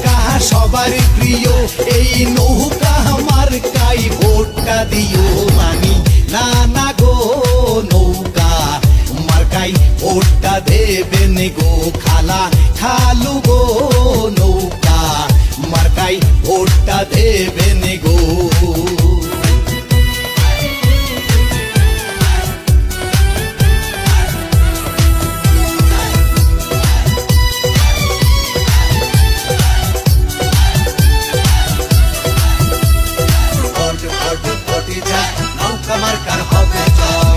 কাহা সবার প্রিয়, এই নৌকা আমার কাই ভোটটা দিও। মানি না না গো নৌকা মার্কাই ভোটটা দেবেন গো খালা খালু গো, নৌকা মার্কাই ভোটটা দেবেন গো।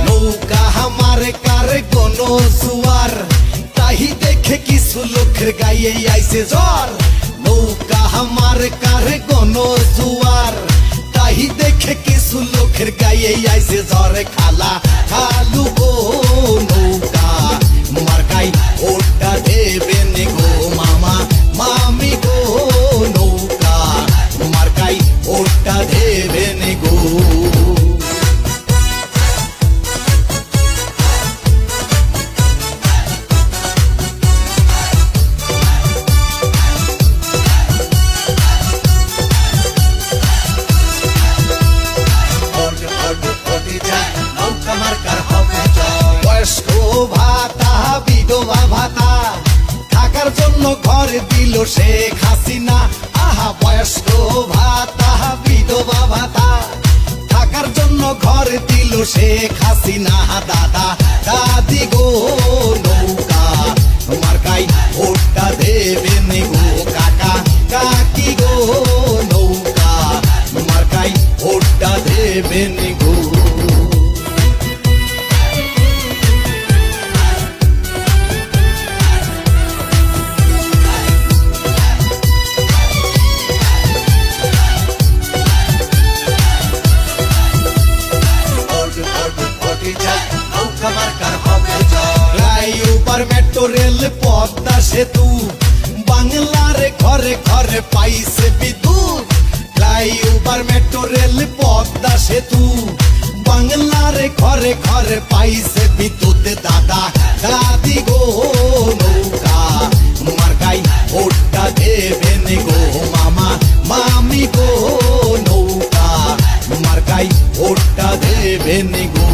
নৌকা আমার কার কোন জুয়ার, তাহি দেখে কিছু লোকের গায়ে আইছে জ্বর। নৌকা আমার কার কোন জুয়ার, তাহি দেখে কিছু লোকের গায়ে আইছে জ্বর। খালা খালু গো নৌকা মার্কাই ভোটটা দেবেন গো, মামা মামি গো নৌকা মার্কাই ভোটটা দেবেন গো। বয়স্ক ভাতা বিধবা ভাতা থাকার জন্য ঘর দিল শেখ হাসিনা। আহা বয়স্ক ভাতা বিধবা ভাতা থাকার জন্য ঘর দিল শেখ হাসিনা। দাদা দাদি গো নৌকা মার্কাই ভোটটা দেবেন গো, কাকা কাকি গো নৌকা মার্কাই ভোটটা দেবেন গো। ফ্লাইওভার মেট্রো রেল পদ্মা সেতু বাংলার ঘরে ঘরে পাইছে বিদ্যুৎ। ফ্লাইওভার মেট্রো রেল পদ্মা সেতু বাংলার ঘরে ঘরে পাইছে বিদ্যুৎ। দাদা দাদি গো নৌকা মার্কাই ভোটটা দেবেন গো, মামা মামি গো নৌকা মার্কাই ভোটটা দেবেন গো।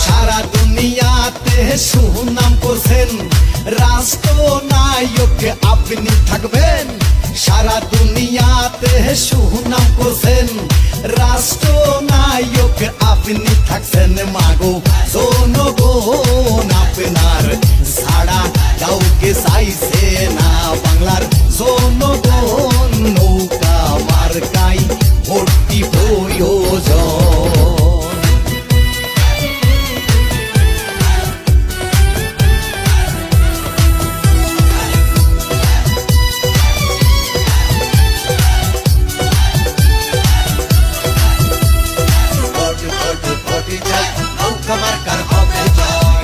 সারা দুনিয়াতে সুনাম করছেন, রাষ্ট্রনায়ক আপনি থাকবেন। সারা দুনিয়াতে সুনাম করছেন, রাষ্ট্রনায়ক আপনি থাকছেন। মাগো জনগণ আপনার ছাড়া কাউকে চাইছে না, বাংলার জনগণ নৌকা মার্কাই ভোটটি প্রয়োজন।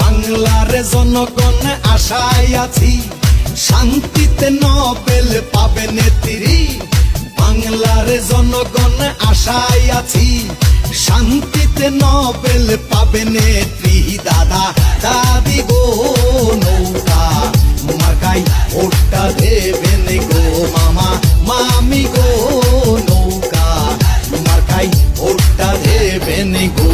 বাংলার জনগণ আশায় আছি, শান্তিতে নোবেল পাবে নেত্রী। বাংলার জনগণ আশায় আছি, শান্তিতে নোবেল পাবে নেত্রী। দাদা দাদি গো নৌকা মার্কাই ভোটটা দেবেন গো, মামা মামি গো নৌকা মার্কাই ভোটটা দেবেন গো।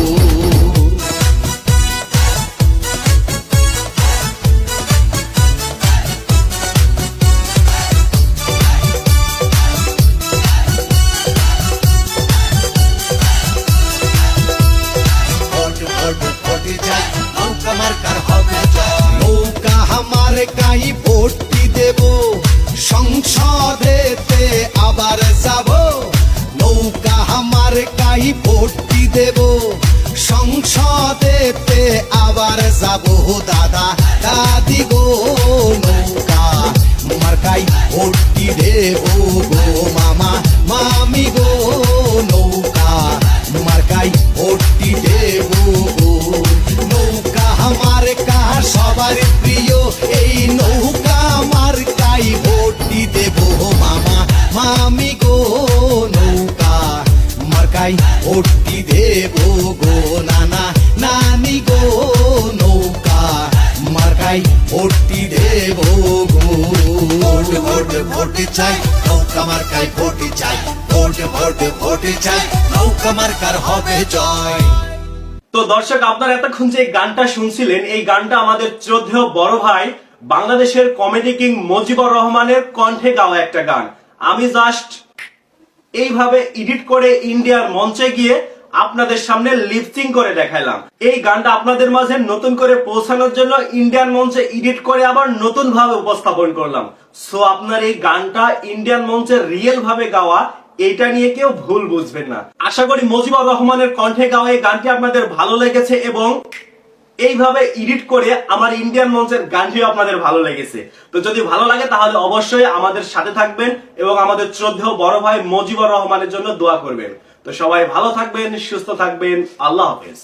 নৌকা আমার কাই ভোটটি দেব, সংসদেতে আবার যাব। নৌকা আমার কাই ভোটটি দেব, সংসদেতে আবার যাব। দাদা দাদি গো নৌকা মার্কাই ভোটটি দেব গো, মামা মামি গো নৌকা মার্কাই ভোটটি দেব গো। নৌকা আমার কাহা সবার প্রিয়, এই নৌকা দেব গো ভোট ভোট ভোট চাই নৌকা মার্কায় ভোট চাই ভোট ভোট ভোট চাই নৌকা মার্কার হবে জয়। তো দর্শক, আপনারা এতক্ষণ যে গানটা শুনছিলেন, এই গানটা আমাদের শ্রদ্ধেয় বড় ভাই বাংলাদেশের কমেডি কিং মুজিবুর রহমানের কণ্ঠে গাওয়া একটা গান। আমি জাস্ট এইভাবে এডিট করে ইন্ডিয়ার মঞ্চে গিয়ে আপনাদের সামনে লিপসিং করে দেখাইলাম। এই গানটা আপনাদের মাঝে নতুন করে পৌঁছানোর জন্য ইন্ডিয়ান মঞ্চে এডিট করে আবার নতুন ভাবে উপস্থাপন করলাম। সো আপনার এই গানটা ইন্ডিয়ান মঞ্চে রিয়েল ভাবে গাওয়া, এটা নিয়ে কেউ ভুল বুঝবেন না। আশা করি মুজিবুর রহমানের কণ্ঠে গাওয়া এই গানটি আপনাদের ভালো লেগেছে এবং এইভাবে এডিট করে আমার ইন্ডিয়ান মঞ্চের গানটিও আপনাদের ভালো লেগেছে। তো যদি ভালো লাগে তাহলে অবশ্যই আমাদের সাথে থাকবেন এবং আমাদের শ্রদ্ধেয় বড় ভাই মুজিবুর রহমানের জন্য দোয়া করবেন। তো সবাই ভালো থাকবেন, সুস্থ থাকবেন, আল্লাহ হাফেজ।